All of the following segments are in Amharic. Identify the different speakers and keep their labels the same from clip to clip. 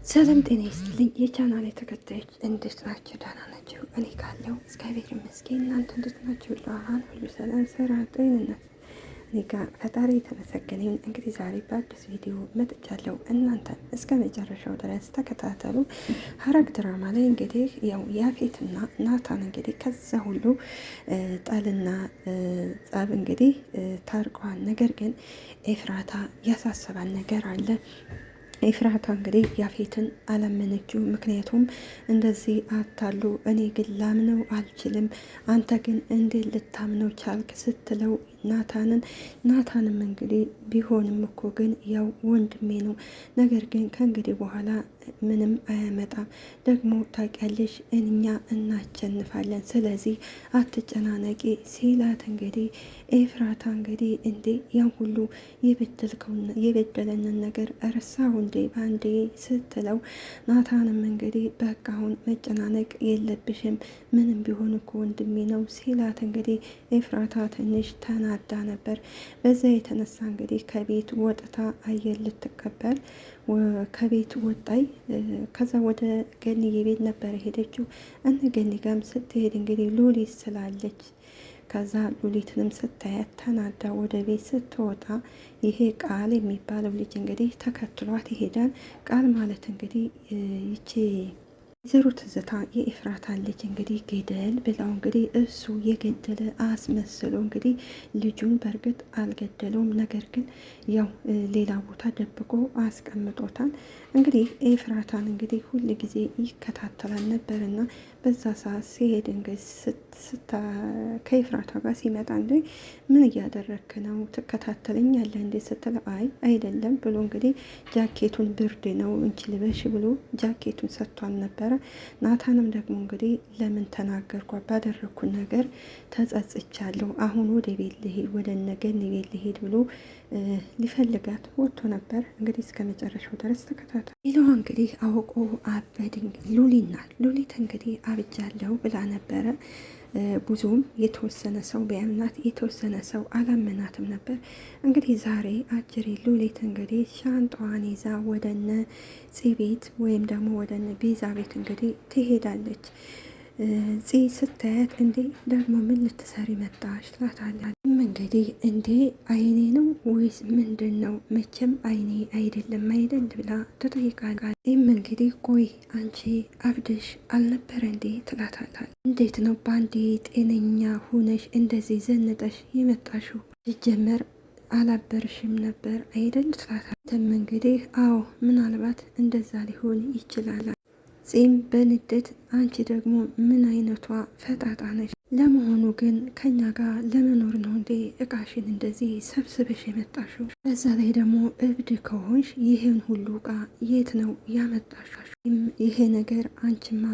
Speaker 1: ሰላም ጤና ይስጥልኝ የቻናሌ ተከታዮች እንዴት ናቸው? ደህና ናቸው? እኔ ካለው እግዚአብሔር ይመስገን። እናንተ እንዴት ናቸው? ለአሁን ሁሉ ሰላም፣ ስራ፣ ጤንነት እኔ ጋር ፈጣሪ የተመሰገነ ይሁን። እንግዲህ ዛሬ በአዲስ ቪዲዮ መጥቻለሁ። እናንተ እስከ መጨረሻው ድረስ ተከታተሉ። ሐረግ ድራማ ላይ እንግዲህ ያው ያፌትና ናታን እንግዲህ ከዛ ሁሉ ጠልና ጸብ እንግዲህ ታርቀዋል። ነገር ግን ኤፍራታ ያሳሰባል ነገር አለ። ኤፍራታ እንግዲህ ያፌትን አላመነችው። ምክንያቱም እንደዚህ አታሉ እኔ ግን ላምነው አልችልም፣ አንተ ግን እንዴት ልታምነው ቻልክ ስትለው ናታንም እንግዲህ ቢሆንም እኮ ግን ያው ወንድሜ ነው፣ ነገር ግን ከእንግዲህ በኋላ ምንም አያመጣም፣ ደግሞ ታውቂያለሽ እኛ እናቸንፋለን፣ ስለዚህ አትጨናነቂ ሲላት እንግዲህ ኤፍራታ እንግዲህ እንዴ ያን ሁሉ የበደለንን ነገር ረሳሁ እንዴ ባንዴ ስትለው ናታንም እንግዲህ በቃ አሁን መጨናነቅ የለብሽም ምንም ቢሆን እኮ ወንድሜ ነው ሲላት እንግዲህ ኤፍራታ ትንሽ ተናዳ ነበር። በዛ የተነሳ እንግዲህ ከቤት ወጥታ አየር ልትቀበል ከቤት ወጣይ። ከዛ ወደ ገኒዬ ቤት ነበር ሄደችው። እነ ገኒ ጋም ስትሄድ እንግዲህ ሉሊት ስላለች ከዛ ሉሊትንም ስታያት ተናዳ ወደ ቤት ስትወጣ ይሄ ቃል የሚባለው ልጅ እንግዲህ ተከትሏት ይሄዳል። ቃል ማለት እንግዲህ ይቺ ወይዘሮ ትዝታ የኤፍራታ ልጅ እንግዲህ ገደል ብላው እንግዲህ እሱ የገደለ አስመስሎ እንግዲህ ልጁን በእርግጥ አልገደለውም፣ ነገር ግን ያው ሌላ ቦታ ደብቆ አስቀምጦታል። እንግዲህ ኤፍራታን እንግዲህ ሁል ጊዜ ይከታተላል ነበርና በዛ ሰዓት ሲሄድ እንግዲህ ከኤፍራታ ጋር ሲመጣ እንደ ምን እያደረክ ነው ትከታተለኛለህ እንዴ ስትለው አይ አይደለም ብሎ እንግዲህ ጃኬቱን ብርድ ነው እንቺ ልበሽ ብሎ ጃኬቱን ሰጥቷል ነበረ። ናታንም ደግሞ እንግዲህ ለምን ተናገርኳ ባደረኩን ነገር ተጸጽቻለሁ፣ አሁን ወደ ቤት ልሄድ ወደ ነገን ቤት ልሄድ ብሎ ሊፈልጋት ወጥቶ ነበር። እንግዲህ እስከ መጨረሻው ድረስ ተከታተል። ሌላዋ እንግዲህ አውቆ አበድን ሉሊት እንግዲህ አብጃለሁ ብላ ነበረ። ብዙም የተወሰነ ሰው ቢያምናት የተወሰነ ሰው አላመናትም ነበር። እንግዲህ ዛሬ አጅሬ ሉሊት እንግዲህ ሻንጣዋን ይዛ ወደነ ፂ ቤት ወይም ደግሞ ወደነ ቤዛ ቤት እንግዲህ ትሄዳለች። ፂ ስታያት እንዴ ደግሞ ምን ልትሰሪ መጣሽ ትላታለች። እንግዲህ እንዴ አይኔ ነው ወይስ ምንድን ነው? መቼም አይኔ አይደለም አይደል ብላ ትጠይቃለች። ይህም እንግዲህ ቆይ አንቺ አብደሽ አልነበረ እንዴ ትላታለች። እንዴት ነው ባንዴ ጤነኛ ሁነሽ እንደዚህ ዘንጠሽ የመጣሽው? ሲጀመር አላበርሽም ነበር አይደል ትላታለች። እንግዲህ አዎ ምናልባት እንደዛ ሊሆን ይችላል። ፂም በንዴት አንቺ ደግሞ ምን አይነቷ ፈጣጣ ነች? ለመሆኑ ግን ከኛ ጋር ለመኖር ነው እንዴ እቃሽን እንደዚህ ሰብስበሽ የመጣሽው? በዛ ላይ ደግሞ እብድ ከሆንሽ ይህን ሁሉ እቃ የት ነው ያመጣሽው? ይሄ ነገር አንቺማ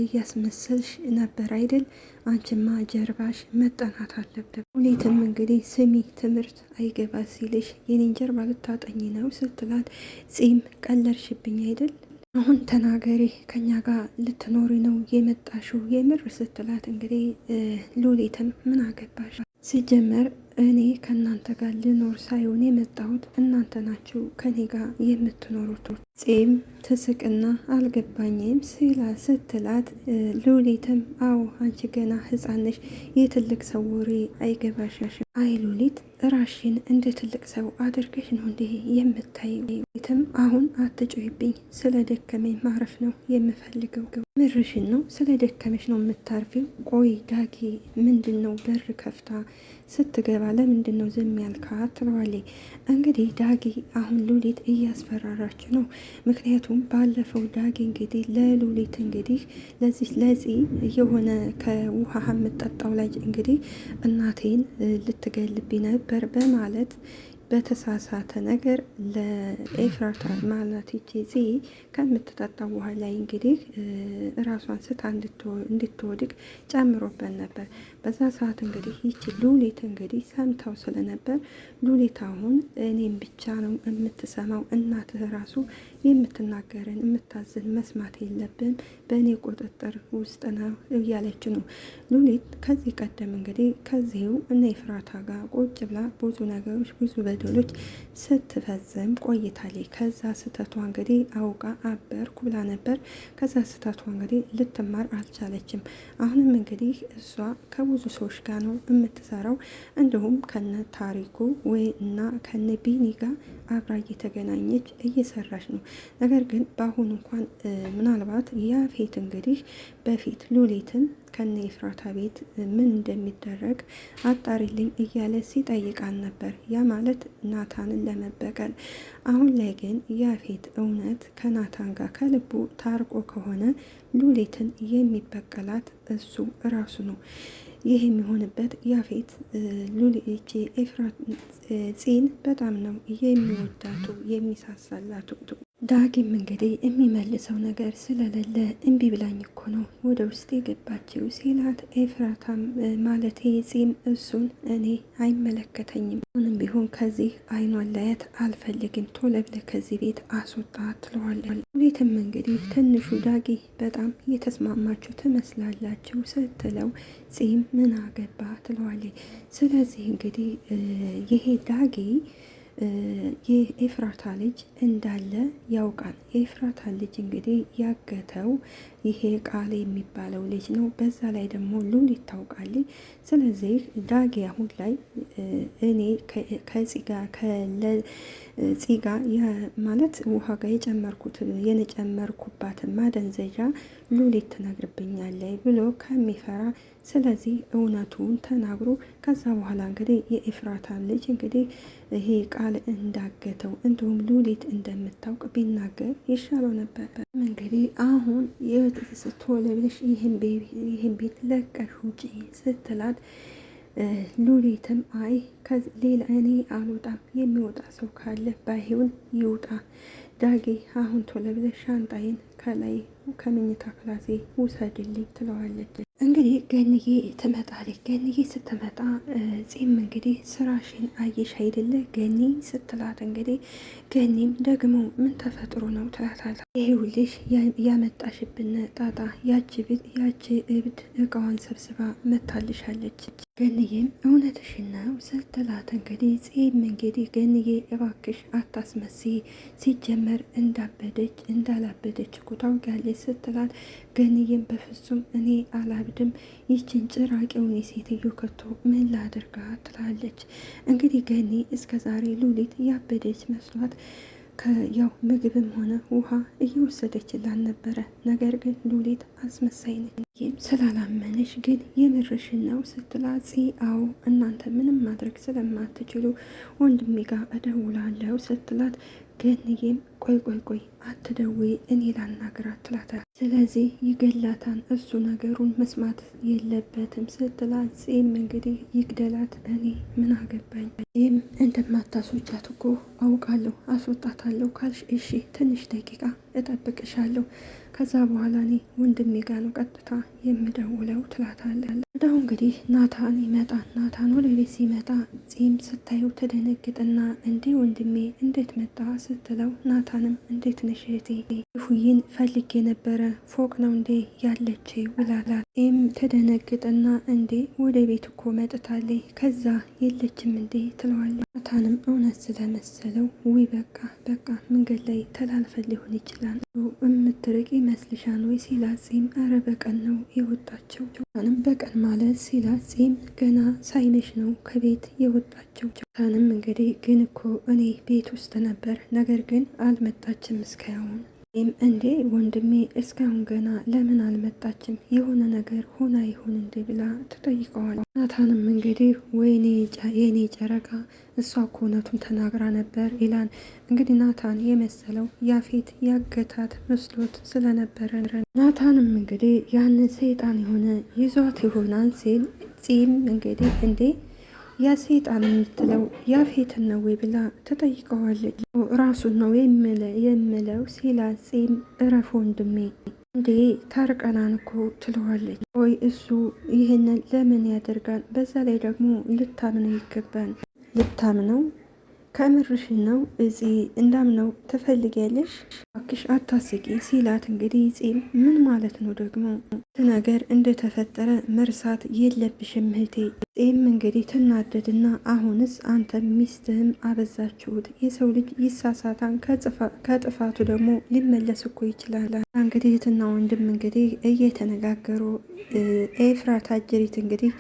Speaker 1: እያስመሰልሽ ነበር አይደል? አንቺማ ጀርባሽ መጠናት አለበት። ሁኔትም እንግዲህ ስሚ ትምህርት አይገባ ሲልሽ የኔን ጀርባ ልታጠኝ ነው ስትላት ፂም ቀለርሽብኝ አይደል? አሁን ተናገሪ ከኛ ጋር ልትኖሪ ነው የመጣሽው የምር ስትላት እንግዲህ ሉሊትም ምን አገባሽ ሲጀመር እኔ ከእናንተ ጋር ልኖር ሳይሆን የመጣሁት እናንተ ናችሁ ከኔ ጋር የምትኖሩት። ፂም ትስቅና አልገባኝም ስትላት ሉሊትም አዎ አንቺ ገና ሕፃን ነሽ የትልቅ ሰው ወሬ አይገባሻሽም። አይ ሉሊት ራሽን እንደ ትልቅ ሰው አድርገሽ ነው እንዲህ የምታይ። ሉሊትም አሁን አትጮይብኝ፣ ስለ ደከመኝ ማረፍ ነው የምፈልገው። ምርሽን ነው ስለ ደከመሽ ነው የምታርፊው? ቆይ ዳጊ ምንድን ነው በር ከፍታ ስትገባ ለምንድን ነው ዝም ያልካት? ትለዋለች። እንግዲህ ዳጊ አሁን ሉሊት እያስፈራራች ነው። ምክንያቱም ባለፈው ዳጊ እንግዲህ ለሉሊት እንግዲህ ለዚህ የሆነ ከውሃ የምጠጣው ላይ እንግዲህ እናቴን ልትገልብኝ ነበር በማለት በተሳሳተ ነገር ለኤፍራታ ማለት ይቺ ከምትጠጣው ውሃ ላይ እንግዲህ ራሷን ስታ እንድትወድቅ ጨምሮበት ነበር። በዛ ሰዓት እንግዲህ ይቺ ሉሊት እንግዲህ ሰምታው ስለነበር ሉሊት አሁን እኔም ብቻ ነው የምትሰማው፣ እናትህ ራሱ የምትናገርን የምታዝን መስማት የለብን፣ በእኔ ቁጥጥር ውስጥ ነው እያለች ነው ሉሊት። ከዚህ ቀደም እንግዲህ ከዚሁ እነ ኤፍራታ ጋር ቁጭ ብላ ብዙ ነገሮች ብዙ በደሎች ስትፈጽም ቆይታለች። ከዛ ስህተቷ እንግዲህ አውቃ አበርኩ ብላ ነበር። ከዛ ስህተቷ እንግዲህ ልትማር አልቻለችም። አሁንም እንግዲህ እሷ ከብዙ ሰዎች ጋር ነው የምትሰራው። እንዲሁም ከነ ታሪኩ ወይ እና ከነ ቢኒ ጋር አብራ እየተገናኘች እየሰራች ነው። ነገር ግን በአሁኑ እንኳን ምናልባት ያፌት እንግዲህ በፊት ሉሊትን ከነ ኤፍራታ ቤት ምን እንደሚደረግ አጣሪልኝ እያለ ሲጠይቃን ነበር። ያ ማለት ናታንን ለመበቀል። አሁን ላይ ግን ያፌት እውነት ከናታን ጋር ከልቡ ታርቆ ከሆነ ሉሊትን የሚበቀላት እሱ እራሱ ነው። ይህ የሚሆንበት ያፌት ሉሊት ኤፍራት ፂን በጣም ነው የሚወዳቱ የሚሳሳላቱ። ዳጊም እንግዲህ የሚመልሰው ነገር ስለሌለ እምቢ ብላኝ እኮ ነው ወደ ውስጥ የገባችው ሲላት፣ ኤፍራታም ማለት ፂም እሱን እኔ አይመለከተኝም፣ አሁንም ቢሆን ከዚህ አይኗን ላያት አልፈልግም፣ ቶሎ ብለህ ከዚህ ቤት አስወጣ ትለዋለች። ቤትም እንግዲህ ትንሹ ዳጊ በጣም እየተስማማችሁ ትመስላላችሁ ስትለው፣ ፂም ምን አገባ ትለዋለች። ስለዚህ እንግዲህ ይሄ ዳጊ የኤፍራታ ልጅ እንዳለ ያውቃል። የኤፍራታ ልጅ እንግዲህ ያገተው ይሄ ቃል የሚባለው ልጅ ነው። በዛ ላይ ደግሞ ሉሊት ታውቃለች። ስለዚህ ዳጊ አሁን ላይ እኔ ከፂጋ ማለት ውሃ ጋር የጨመርኩባትን ማደንዘዣ ሉሊት ትነግርብኛለች ብሎ ከሚፈራ ስለዚህ እውነቱን ተናግሮ ከዛ በኋላ እንግዲህ የኤፍራታን ልጅ እንግዲህ ይሄ ቃል እንዳገተው እንዲሁም ሉሊት እንደምታውቅ ቢናገር ይሻለው ነበር። እንግዲህ አሁን ቶሎ ብለሽ ይህን ቤት ለቀሽ ውጪ ስትላት፣ ሉሊትም አይ ሌላ እኔ አልወጣም፣ የሚወጣ ሰው ካለ ባይሆን ይውጣ፣ ዳጌ አሁን ቶሎ ብለሽ ሻንጣዬን ከላይ ከመኝታ ክላሴ ውሰድልኝ ትለዋለች። እንግዲህ ገንዬ ትመጣለች። ገንዬ ስትመጣ ፂም እንግዲህ ስራሽን አየሽ አይደለ ገኒ ስትላት፣ እንግዲህ ገኒም ደግሞ ምን ተፈጥሮ ነው ትላታለች። ይሄውልሽ ያመጣሽብን ጣጣ ያቺ እብድ እቃዋን ሰብስባ መታልሻለች። ገንዬም እውነትሽን ነው ስትላት፣ እንግዲህ ፂም እንግዲህ ገንዬ እባክሽ አታስመሲ፣ ሲጀመር እንዳላበደች እኮ ታውቂያለሽ ስትላት፣ ገንዬም በፍጹም እኔ አላብድም፣ ይችን ጭራቄውን የሴትዮ ከቶ ምን ላድርጋ ትላለች። እንግዲህ ገኒ እስከ ዛሬ ሉሊት ያበደች መስሏት ያው ምግብም ሆነ ውሃ እየወሰደችላን ነበረ። ነገር ግን ሉሊት አስመሳይ ነች። ይህም ስላላመነሽ ግን የምርሽን ነው ስትላት፣ አዎ እናንተ ምንም ማድረግ ስለማትችሉ ወንድሜ ጋር እደውላለሁ ስትላት፣ ገንዬም ቆይ አትደውይ እኔ ላናግራት ትላታለች። ስለዚህ ይገላታን እሱ ነገሩን መስማት የለበትም ስትላት፣ ፂም እንግዲህ ይግደላት እኔ ምን አገባኝ፣ ይህም እንደማታስወጫት እኮ አውቃለሁ፣ አስወጣታለሁ ካልሽ እሺ ትንሽ ደቂቃ እጠብቅሻለሁ፣ ከዛ በኋላ እኔ ወንድሜ ጋ ነው ቀጥታ የምደውለው ትላታለች። ወዲያው እንግዲህ ናታን ይመጣል። ናታን ወደ ቤት ሲመጣ ፂም ስታየው ትደነግጥና እንዴ ወንድሜ እንዴት መጣ ስትለው፣ ናታንም እንዴት ነሽ እህቴ፣ ፉይን ፈልጌ የነበረ ፎቅ ነው እንዴ ያለች ይላላል። ፂም ትደነግጥና እንዴ ወደ ቤት እኮ መጥታለች ከዛ የለችም እንዴ ትለዋለች። ናታንም እውነት ስለመሰለው ውይ በቃ መንገድ ላይ ተላልፈን ሊሆን ይችላል የምትርቅ ይመስልሻል ወይ ሲላት፣ ፂም ኧረ በቀን ነው የወጣችው። ናታንም በቀን ማለት ሲላት፣ ፂም ገና ሳይመሽ ነው ከቤት የወጣችው። ናታንም እንግዲህ ግን እኮ እኔ ቤት ውስጥ ነበር፣ ነገር ግን አልመጣችም እስካሁን። እንዴ ወንድሜ እስካሁን ገና ለምን አልመጣችም? የሆነ ነገር ሆና ይሁን እንዴ ብላ ትጠይቀዋል። ናታንም እንግዲህ ወይኔ የኔ ጨረቃ እሷ እኮ እውነቱን ተናግራ ነበር ይላል። እንግዲህ ናታን የመሰለው ያፌት ያገታት መስሎት ስለነበረ ናታንም እንግዲህ ያን ሰይጣን የሆነ ይዟት ይሆናል ሲል፣ ፂም እንግዲህ እንዴ ያ ሰይጣን የምትለው ያፌትን ነው ወይ ብላ ተጠይቀዋለች። ራሱን ነው የምለው ሲላት፣ ፂም እረፍ ወንድሜ እንዴ ታርቀናን እኮ ትለዋለች። ወይ እሱ ይህንን ለምን ያደርጋል? በዛ ላይ ደግሞ ልታምነው ይገባል። ልታምነው ከምርሽ ነው እፂ እንዳምነው ትፈልጊያለሽ? እባክሽ አታስቂ ሲላት እንግዲህ ፂም ምን ማለት ነው ደግሞ ነገር እንደተፈጠረ መርሳት የለብሽም እህቴ። ፂም እንግዲህ ትናደድና አሁንስ አንተ ሚስትህም አበዛችሁት፣ የሰው ልጅ ይሳሳታን ከጥፋቱ ደግሞ ሊመለስ እኮ ይችላል። እንግዲህ እህትና ወንድም እንግዲህ እየተነጋገሩ ኤፍራታ አጀሪት እንግዲህ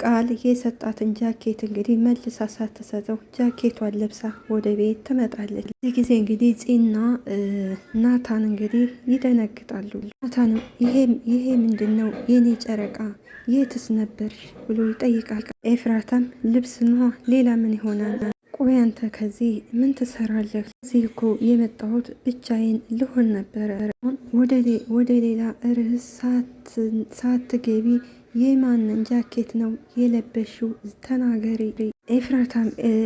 Speaker 1: ቃል የሰጣትን ጃኬት እንግዲህ መልሳ ሳትሰጠው ጃኬቷን ለብሳ ወደ ቤት ትመጣለች። እዚህ ጊዜ እንግዲህ ፂና ናታን እንግዲህ ይደነግጣሉ። ናታንም ይሄ ምንድን ነው የኔ ጨረቃ የትስ ነበርሽ ብሎ ይጠይቃል። ኤፍራታም ልብስ ነዋ ሌላ ምን ይሆናል? ቆይ አንተ ከዚህ ምን ትሰራለህ? እዚህ እኮ የመጣሁት ብቻዬን ልሆን ነበረ። ወደ ሌላ ርዕስ ሳትገቢ የማንን ጃኬት ነው የለበሽው? ተናገሪ።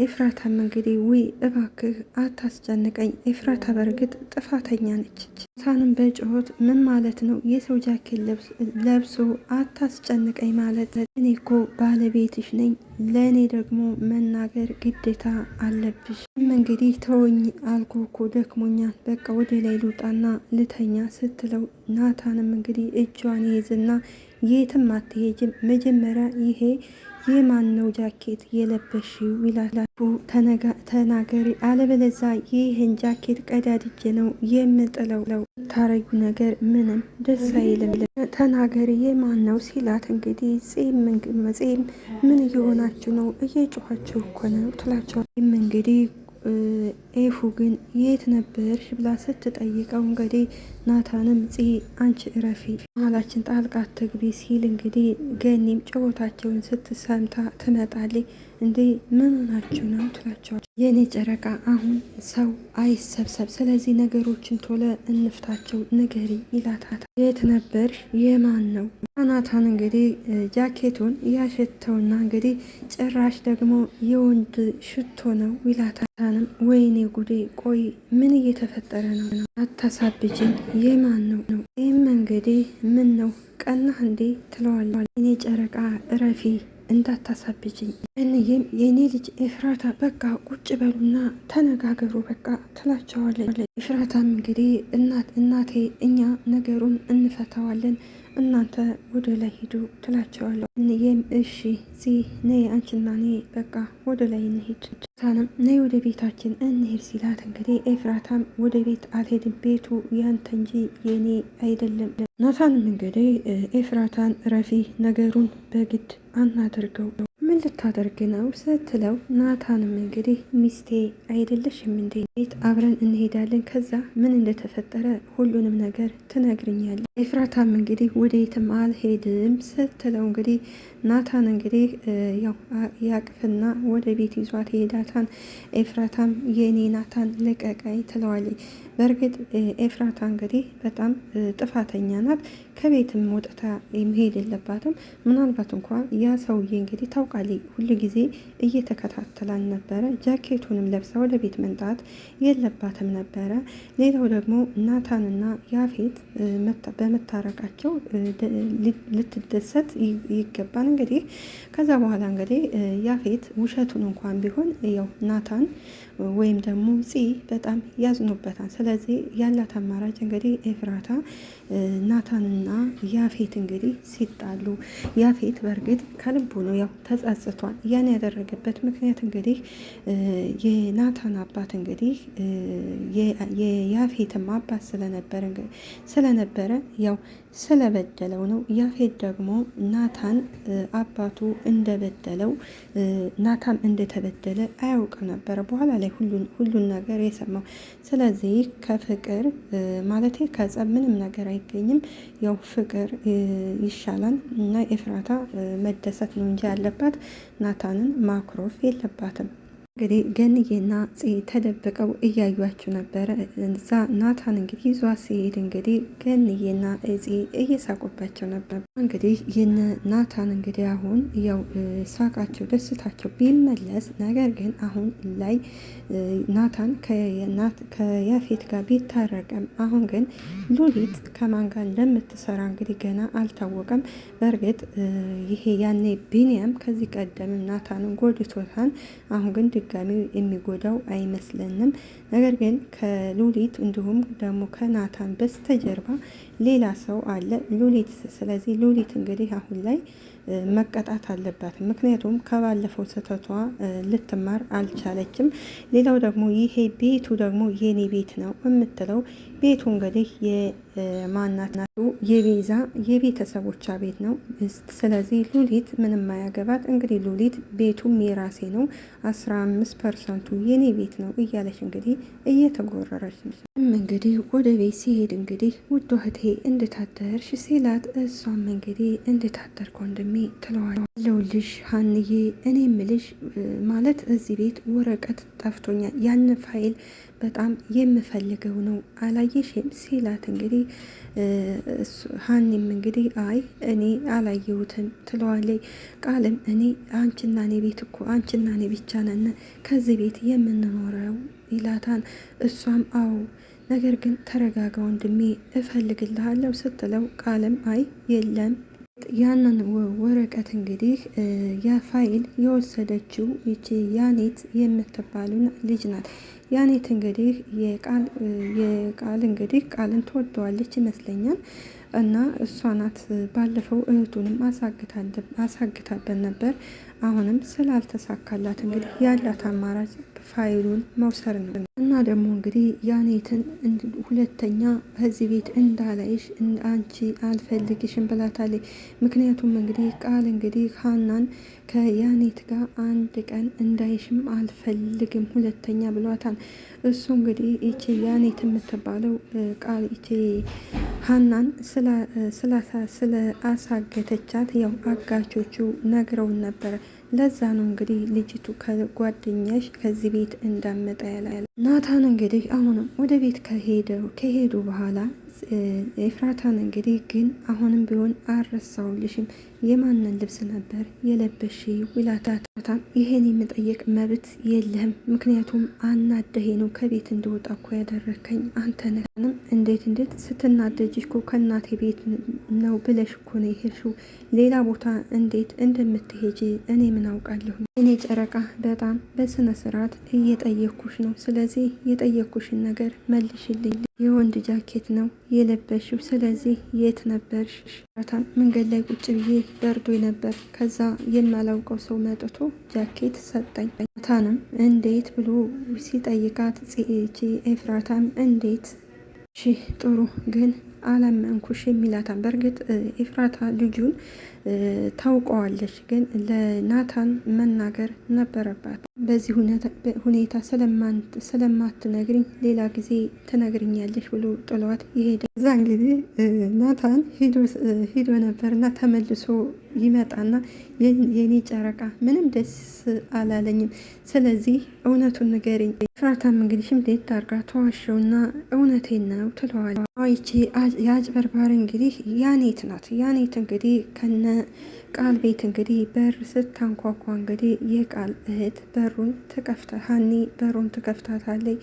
Speaker 1: ኤፍራታም እንግዲህ ውይ እባክህ አታስጨንቀኝ። ኤፍራታ በእርግጥ ጥፋተኛ ነች። ናታንም በጩኸት ምን ማለት ነው የሰው ጃኬት ለብሶ አታስጨንቀኝ ማለት? እኔ እኮ ባለቤትሽ ነኝ፣ ለእኔ ደግሞ መናገር ግዴታ አለብሽ። እንግዲህ ተወኝ አልኩ እኮ ደክሞኛል፣ በቃ ወደ ላይ ልውጣና ልተኛ ስትለው ናታንም እንግዲህ እጇን ይይዝና የትም አትሄጅም፣ መጀመሪያ ይሄ የማን ነው ጃኬት የለበሽው ይላል። ተናገሪ፣ አለበለዛ ይህን ጃኬት ቀዳድጄ ነው የምጥለው። ታረዩ ነገር ምንም ደስ አይልም። ተናገሪ የማን ነው ሲላት እንግዲህ ፂም ምን እየሆናችሁ ነው? እየጮኋችሁ እኮ ነው ትላቸዋል። እንግዲህ ኤፉ ግን የት ነበርሽ ብላ ስትጠይቀው እንግዲህ ናታንም አንቺ እረፊ ማላችን ጣልቃ ትግቢ ሲል እንግዲህ ገኒም ጨዋታቸውን ስትሰምታ ትመጣለች። እንዴ ምን ናችሁ ነው ትላቸዋል። የኔ ጨረቃ አሁን ሰው አይሰብሰብ፣ ስለዚህ ነገሮችን ቶሎ እንፍታቸው ንገሪ ይላታል። የት ነበርሽ? የማን ነው? ናታን እንግዲህ ጃኬቱን ያሸተውና እንግዲህ ጭራሽ ደግሞ የወንድ ሽቶ ነው ይላታልም። ወይኔ ጉዴ፣ ቆይ ምን እየተፈጠረ ነው? አታሳብጅኝ፣ የማን ነው? ይህም እንግዲህ ምን ነው ቀናህ እንዴ ትለዋለች። የኔ ጨረቃ እረፊ እንዳታሳብጅኝ። እንይም የኔ ልጅ ኤፍራታ በቃ ቁጭ በሉና ተነጋገሩ በቃ ትላቸዋለች። ኤፍራታም እንግዲህ እናቴ እኛ ነገሩን እንፈታዋለን፣ እናንተ ወደ ላይ ሂዱ ትላቸዋለሁ። እንይም እሺ ነይ አንቺና እኔ በቃ ወደ ላይ እንሂድ፣ ሳንም ነይ ወደ ቤታችን እንሂድ ሲላት እንግዲህ ኤፍራታም ወደ ቤት አልሄድም፣ ቤቱ ያንተ እንጂ የኔ አይደለም። ናታንም እንግዲህ ኤፍራታን ረፊ ነገሩን በግድ አናደርገው፣ ምን ልታደርግ ነው ስትለው ናታንም እንግዲህ ሚስቴ አይደለሽም እንዴ? ቤት አብረን እንሄዳለን፣ ከዛ ምን እንደተፈጠረ ሁሉንም ነገር ትነግርኛለች። ኤፍራታም እንግዲህ ወዴትም አልሄድም ስትለው እንግዲህ ናታን እንግዲህ ያው ያቅፍና ወደ ቤት ይዟት ይሄዳታል። ኤፍራታም የኔ ናታን ልቀቀኝ ትለዋለች። በእርግጥ ኤፍራታ እንግዲህ በጣም ጥፋተኛ ናት። ከቤትም ወጥታ መሄድ የለባትም። ምናልባት እንኳን ያ ሰውዬ እንግዲህ ታውቃለች ሁሉ ጊዜ እየተከታተላን ነበረ። ጃኬቱንም ለብሳ ወደ ቤት መምጣት የለባትም ነበረ። ሌላው ደግሞ ናታንና ያፌት በመታረቃቸው ልትደሰት ይገባል። እንግዲህ ከዛ በኋላ እንግዲህ ያፌት ውሸቱን እንኳን ቢሆን ያው ናታን ወይም ደግሞ በጣም ያዝኑበታል። ስለዚህ ያላት አማራጭ እንግዲህ ኤፍራታ ናታንና ያፌት እንግዲህ ሲጣሉ ያፌት በእርግጥ ከልቡ ነው ያው ተጸጽቷል። ያን ያደረገበት ምክንያት እንግዲህ የናታን አባት እንግዲህ የያፌትም አባት ስለነበረ ያው ስለበደለው ነው። ያፌት ደግሞ ናታን አባቱ እንደበደለው ናታን እንደተበደለ አያውቅ ነበረ። በኋላ ላይ ሁሉን ነገር የሰማው። ስለዚህ ከፍቅር ማለት ከጸብ ምንም ነገር አይገኝም። ያው ፍቅር ይሻላል እና ኤፍራታ መደሰት ነው እንጂ ያለባት ናታንን ማክሮፍ የለባትም። እንግዲህ ገንዬና ተደብቀው እያዩቸው ነበረ። እዛ ናታን እንግዲህ ይዟ ሲሄድ እንግዲህ ገንዬና እየሳቁባቸው ነበር። እንግዲህ የነ ናታን እንግዲህ አሁን ያው ሳቃቸው ደስታቸው ቢመለስ፣ ነገር ግን አሁን ላይ ናታን ከያፌት ጋር ቢታረቅም አሁን ግን ሉሊት ከማን ጋር እንደምትሰራ እንግዲህ ገና አልታወቀም። በእርግጥ ይሄ ያኔ ቢኒያም ከዚህ ቀደም ናታንን ጎድቶታል። አሁን ግን በድጋሚ የሚጎዳው አይመስለንም። ነገር ግን ከሉሊት እንዲሁም ደግሞ ከናታን በስተጀርባ ሌላ ሰው አለ ሉሊት። ስለዚህ ሉሊት እንግዲህ አሁን ላይ መቀጣት አለባት። ምክንያቱም ከባለፈው ስህተቷ ልትማር አልቻለችም። ሌላው ደግሞ ይሄ ቤቱ ደግሞ የኔ ቤት ነው የምትለው ቤቱ እንግዲህ የማናት የቤዛ የቤተሰቦቿ ቤት ነው። ስለዚህ ሉሊት ምንም አያገባት። እንግዲህ ሉሊት ቤቱም የራሴ ነው 15%ቱ የኔ ቤት ነው እያለች እንግዲህ እየተጎረረች ነው። እንግዲህ ወደ ቤት ሲሄድ እንግዲህ ውድ እህቴ እንድታደርሽ ሲላት እሷም እንግዲህ እንድታደርክ ወንድሜ ትለዋል። ለውልሽ ሀንዬ እኔ ምልሽ ማለት እዚህ ቤት ወረቀት ጠፍቶኛል፣ ያን ፋይል በጣም የምፈልገው ነው አላየሽም ሲላት እንግዲህ ሀኒም እንግዲህ አይ እኔ አላየሁትም ትለዋለች። ቃልም እኔ አንቺና እኔ ቤት እኮ አንቺና እኔ ብቻ ነን ከዚህ ቤት የምንኖረው ይላታል። እሷም አዎ ነገር ግን ተረጋጋ ወንድሜ እፈልግልሃለሁ ስትለው ቃልም አይ የለም ያንን ወረቀት እንግዲህ የፋይል የወሰደችው ይቺ ያኔት የምትባሉን ልጅ ናት። ያኔት እንግዲህ የቃል እንግዲህ ቃልን ትወደዋለች ይመስለኛል እና እሷ ናት ባለፈው እህቱንም አሳግታበት ነበር። አሁንም ስላልተሳካላት እንግዲህ ያላት አማራጭ ፋይሉን መውሰድ ነው እና ደግሞ እንግዲህ ያኔትን ሁለተኛ ከዚህ ቤት እንዳላይሽ አንቺ አልፈልግሽም ብላታለች። ምክንያቱም እንግዲህ ቃል እንግዲህ ሀናን ከያኔት ጋር አንድ ቀን እንዳይሽም አልፈልግም ሁለተኛ ብሏታል። እሱ እንግዲህ ይቺ ያኔት የምትባለው ቃል ይቺ ሀናን ስለ አሳገተቻት ያው አጋቾቹ ነግረውን ነበረ። ለዛ ነው እንግዲህ ልጅቱ ከጓደኛሽ ከዚህ ቤት እንዳመጣ ያለ ናታን እንግዲህ አሁንም ወደ ቤት ከሄዱ በኋላ ኤፍራታን እንግዲህ ግን አሁንም ቢሆን አልረሳውልሽም የማንን ልብስ ነበር የለበሽ ይላታል። ይሄን የምጠየቅ መብት የለህም፣ ምክንያቱም አናደሄ ነው ከቤት እንደወጣ እኮ ያደረከኝ አንተ ነህ። እንዴት ስትናደጅ እኮ ከእናቴ ቤት ነው ብለሽ እኮ ነው የሄድሽው። ሌላ ቦታ እንዴት እንደምትሄጂ እኔ ምን አውቃለሁ? እኔ ጨረቃ በጣም በስነ ስርዓት እየጠየኩሽ ነው። ስለዚህ የጠየኩሽን ነገር መልሽልኝ። የወንድ ጃኬት ነው የለበሽው፣ ስለዚህ የት ነበርሽ? መንገድ ላይ ቁጭ ብዬ በርዶ ነበር። ከዛ የማላውቀው ሰው መጥቶ ጃኬት ሰጠኝ። ታንም እንዴት ብሎ ሲጠይቃት ኤፍራታም እንዴት ጥሩ ግን አላመንኩሽ የሚላታን። በእርግጥ ኤፍራታ ልጁን ታውቀዋለች፣ ግን ለናታን መናገር ነበረባት። በዚህ ሁኔታ ስለማትነግሪኝ ሌላ ጊዜ ትነግርኛለች ብሎ ጥሏት ይሄዳል። እዛን ጊዜ ናታን ሂዶ ነበርና ተመልሶ ይመጣና የኔ ጨረቃ ምንም ደስ አላለኝም፣ ስለዚህ እውነቱን ንገሪኝ። ኤፍራታም እንግዲህ ሽምዴት አድርጋ ተዋሸውና እውነቴን ነው ትለዋል። ይቺ የአጭበርባሪ እንግዲህ ያኔት ናት። ያኔት እንግዲህ ከነ ቃል ቤት እንግዲህ በር ስታንኳኳ እንግዲህ የቃል እህት ሀኒ በሩን ትከፍታታለች።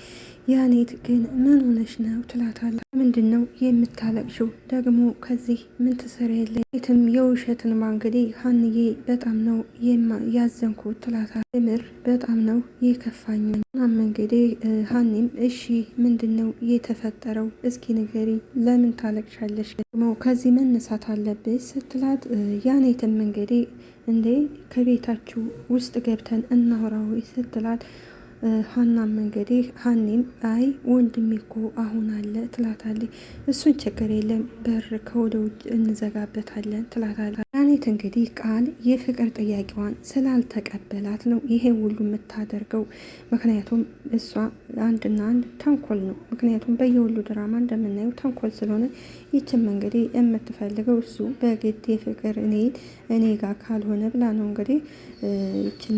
Speaker 1: ያኔት ግን ምን ሆነሽ ነው ትላታለች። ምንድን ነው የምታለቅሽው ደግሞ ከዚህ ምን ትሰሪያለሽ? የትም የውሸትን እንግዲህ ሀንዬ በጣም ነው ያዘንኩት ትላታለች። ምር በጣም ነው የከፋኝ። እናም እንግዲህ ሀኒም እሺ ምንድን ነው የተፈጠረው እስኪ ንገሪ፣ ለምን ታለቅሻለሽ? ደግሞ ከዚህ መነሳት አለብሽ ስትላት ያኔትም እንግዲህ እንዴ ከቤታችሁ ውስጥ ገብተን እናውራው ስትላት ሀናም እንግዲህ ሀኒም አይ ወንድሜ እኮ አሁን አለ ትላታለች። እሱን ችግር የለም በር ከወደ ውጭ እንዘጋበታለን ትላታለች። ያኔት እንግዲህ ቃል የፍቅር ጥያቄዋን ስላልተቀበላት ነው ይሄ ሁሉ የምታደርገው። ምክንያቱም እሷ አንድና አንድ ተንኮል ነው። ምክንያቱም በየሁሉ ድራማ እንደምናየው ተንኮል ስለሆነ ይችም እንግዲህ የምትፈልገው እሱ በግድ የፍቅር እኔ ጋር ካልሆነ ብላ ነው እንግዲህ ይችን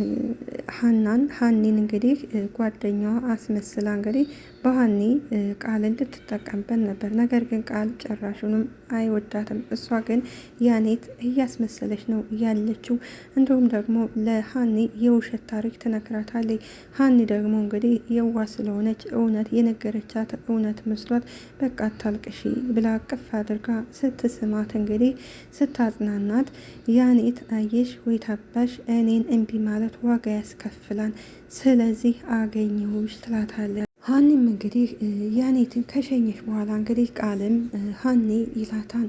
Speaker 1: ሀኒን እንግዲህ ጓደኛዋ አስመስላ እንግዲህ በሀኒ ቃል እንድትጠቀምበት ነበር። ነገር ግን ቃል ጭራሹንም አይወዳትም። እሷ ግን ያኔት እያስመሰለች ነው ያለችው። እንዲሁም ደግሞ ለሀኒ የውሸት ታሪክ ትነግራታለች። ሀኒ ደግሞ እንግዲህ የዋ ስለሆነች እውነት የነገረቻት እውነት መስሏት በቃ አታልቅሺ ብላ ቅፍ አድርጋ ስትስማት እንግዲህ ስታጽናናት ያኔት አየሽ ወይ ታባሽ እኔን እምቢ ማለት ዋጋ ያስከፍላል፣ ስለዚህ አገኘሁሽ ትላታለች። ሀኒም እንግዲህ ያኔትን ከሸኘች በኋላ እንግዲህ ቃልም ሀኒ ይላታል።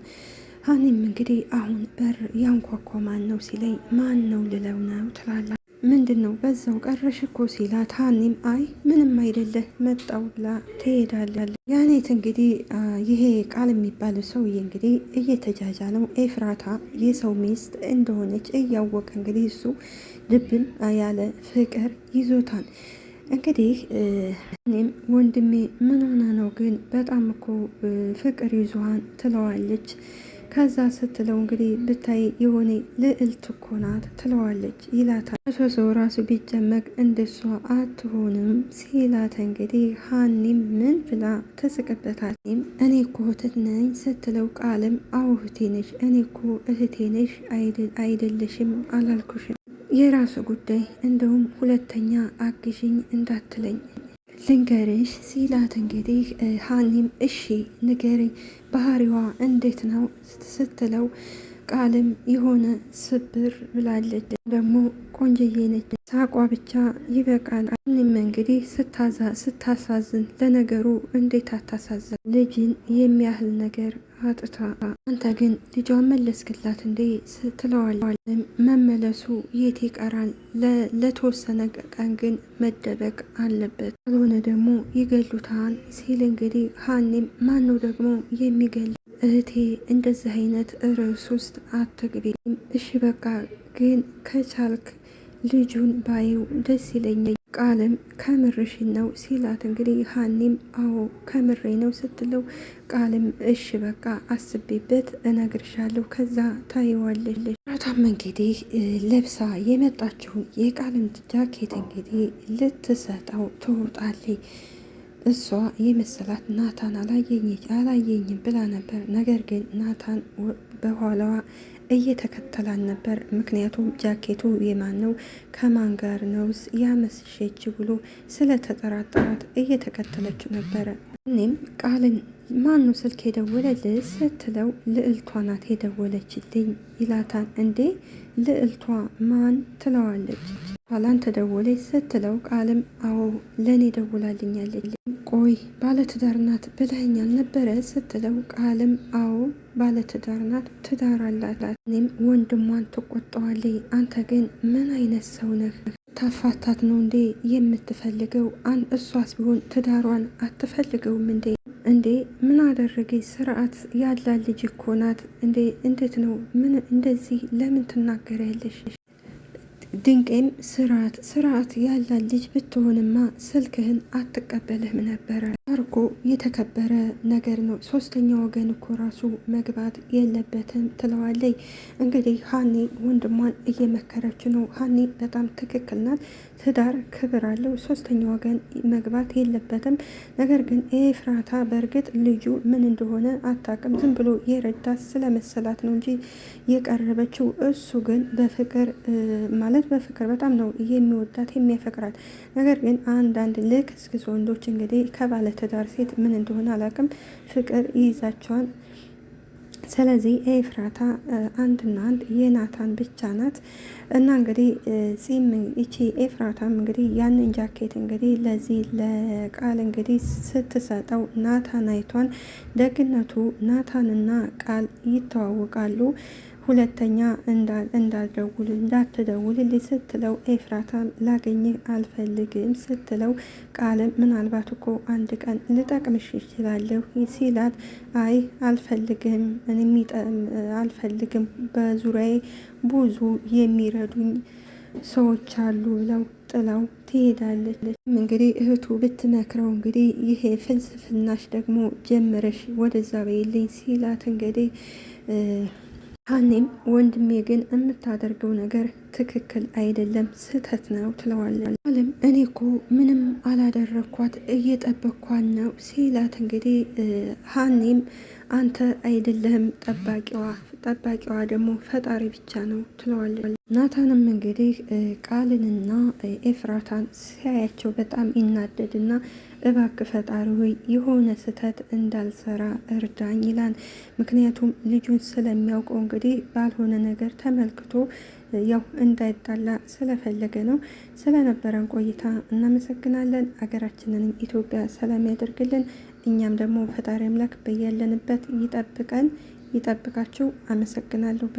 Speaker 1: ሀኒም እንግዲህ አሁን በር ያንኳኳ ማን ነው ሲለኝ ማን ነው ልለው ነው ትላላ። ምንድን ነው በዛው ቀረሽ እኮ ሲላት ሀኒም አይ ምንም አይደለ መጣው ብላ ትሄዳለች። ያኔት እንግዲህ ይሄ ቃል የሚባለው ሰውዬ እንግዲህ እየተጃጃ ነው ኤፍራታ የሰው ሚስት እንደሆነች እያወቀ እንግዲህ እሱ ልብን ያለ ፍቅር ይዞታል። እንግዲህ እኔም ወንድሜ ምን ሆነ ነው ግን በጣም እኮ ፍቅር ይዟን ትለዋለች። ከዛ ስትለው እንግዲህ ብታይ የሆነ ልዕልት እኮ ናት ትለዋለች ይላታል። ሰው ራሱ ቢጨመቅ እንደሷ አትሆንም ሲላት እንግዲህ ሀኒም ምን ብላ ትስቅበታል። እኔ እኮ እህት ነኝ ስትለው ቃልም አዎ እህቴ ነሽ፣ እኔ እኮ እህቴ ነሽ አይደለሽም አላልኩሽም የራሱ ጉዳይ፣ እንደውም ሁለተኛ አግዥኝ እንዳትለኝ ልንገርሽ ሲላት እንግዲህ ሀኒም እሺ ንገሪኝ ባህሪዋ እንዴት ነው ስትለው ቃልም የሆነ ስብር ብላለች፣ ደግሞ ቆንጅዬ ነች፣ ሳቋ ብቻ ይበቃል። ሀኒም እንግዲህ ስታሳዝን፣ ለነገሩ እንዴት አታሳዝን ልጅን የሚያህል ነገር አጥታ፣ አንተ ግን ልጇን መለስክላት እንዴ ስትለዋል። መመለሱ የት ይቀራል፣ ለተወሰነ ቀን ግን መደበቅ አለበት፣ ካልሆነ ደግሞ ይገሉታል ሲል እንግዲህ ሀኒም ማነው ደግሞ የሚገል እህቴ እንደዚህ አይነት ርዕስ ውስጥ አትግቢ፣ እሺ በቃ ግን ከቻልክ ልጁን ባየው ደስ ይለኛል። ቃልም ከምርሽን ነው ሲላት እንግዲህ ሀኒም አዎ ከምሬ ነው ስትለው ቃልም እሺ በቃ አስቤበት እነግርሻለሁ ከዛ ታይዋለች። ራቷም እንግዲህ ለብሳ የመጣችውን የቃልን ጃኬት እንግዲህ ልትሰጠው ትወጣለች። እሷ የመሰላት ናታን አላየኝም ብላ ነበር። ነገር ግን ናታን በኋላዋ እየተከተላን ነበር። ምክንያቱም ጃኬቱ የማን ነው ከማን ጋር ነውስ ያመስሸች ብሎ ስለተጠራጠራት እየተከተለችው ነበረ። እኔም ቃልን ማኑ ስልክ የደወለልህ ስትለው ልዕልቷ ናት የደወለችልኝ ይላታል። እንዴ ልዕልቷ ማን ትለዋለች። ኋላን ተደወለች ስትለው ቃልም አዎ ለእኔ ደውላልኛለች። ቆይ ባለትዳር ናት ብለኸኛል ነበረ ስትለው ቃልም አዎ ባለትዳር ናት፣ ትዳር አላት። እኔም ወንድሟን ትቆጣዋለች። አንተ ግን ምን አይነት ሰው ነህ? ታፋታት ነው እንዴ የምትፈልገው? እሷስ ቢሆን ትዳሯን አትፈልገውም እንዴ? እንዴ ምን አደረገች? ስርዓት ያላት ልጅ እኮ ናት እንዴ! እንዴት ነው ምን እንደዚህ ለምን ትናገሪያለሽ? ድንቄም ስርዓት ያላት ልጅ ብትሆንማ ስልክህን አትቀበልህም ነበረ። አርጎ የተከበረ ነገር ነው። ሶስተኛ ወገን እኮ ራሱ መግባት የለበትም ትለዋለች። እንግዲህ ሀኒ ወንድሟን እየመከረች ነው። ሀኒ በጣም ትክክል ናት። ትዳር ክብር አለው። ሶስተኛ ወገን መግባት የለበትም። ነገር ግን ኤፍራታ በእርግጥ ልጁ ምን እንደሆነ አታውቅም። ዝም ብሎ የረዳት ስለመሰላት ነው እንጂ የቀረበችው። እሱ ግን በፍቅር በፍቅር በጣም ነው የሚወዳት የሚያፈቅራት። ነገር ግን አንዳንድ ልክስክስ ወንዶች እንግዲህ ከባለ ትዳር ሴት ምን እንደሆነ አላውቅም ፍቅር ይይዛቸዋል። ስለዚህ ኤፍራታ አንድና አንድ የናታን ብቻ ናት። እና እንግዲህ ጺም ይቺ ኤፍራታም እንግዲህ ያንን ጃኬት እንግዲህ ለዚህ ለቃል እንግዲህ ስትሰጠው ናታን አይቷን። ደግነቱ ናታንና ቃል ይተዋወቃሉ። ሁለተኛ እንዳትደውልልኝ ስትለው ኤፍራታም ላገኝህ አልፈልግም ስትለው ቃልም ምናልባት እኮ አንድ ቀን ልጠቅምሽ ይችላለሁ ሲላት አይ አልፈልግም በዙሪያዬ ብዙ የሚረዱኝ ሰዎች አሉ ብለው ጥላው ትሄዳለች። እንግዲህ እህቱ ብትመክረው እንግዲህ ይሄ ፍልስፍናሽ ደግሞ ጀምረሽ ወደዛ በይልኝ ሲላት እንግዲህ ሀኒም ወንድሜ ግን የምታደርገው ነገር ትክክል አይደለም፣ ስህተት ነው ትለዋለች። አለም እኔ እኮ ምንም አላደረግኳት እየጠበቅኳን ነው ሲላት እንግዲህ ሀኒም አንተ አይደለህም ጠባቂዋ ደግሞ ፈጣሪ ብቻ ነው ትለዋለች። ናታንም እንግዲህ ቃልንና ኤፍራታን ሲያያቸው በጣም ይናደድና እባክህ ፈጣሪ ሆይ የሆነ ስህተት እንዳልሰራ እርዳኝ ይላል። ምክንያቱም ልጁን ስለሚያውቀው እንግዲህ ባልሆነ ነገር ተመልክቶ ያው እንዳይጣላ ስለፈለገ ነው። ስለነበረን ቆይታ እናመሰግናለን። ሀገራችንንም ኢትዮጵያ ሰላም ያደርግልን። እኛም ደግሞ ፈጣሪ አምላክ በያለንበት ይጠብቀን፣ ይጠብቃችሁ። አመሰግናለሁ።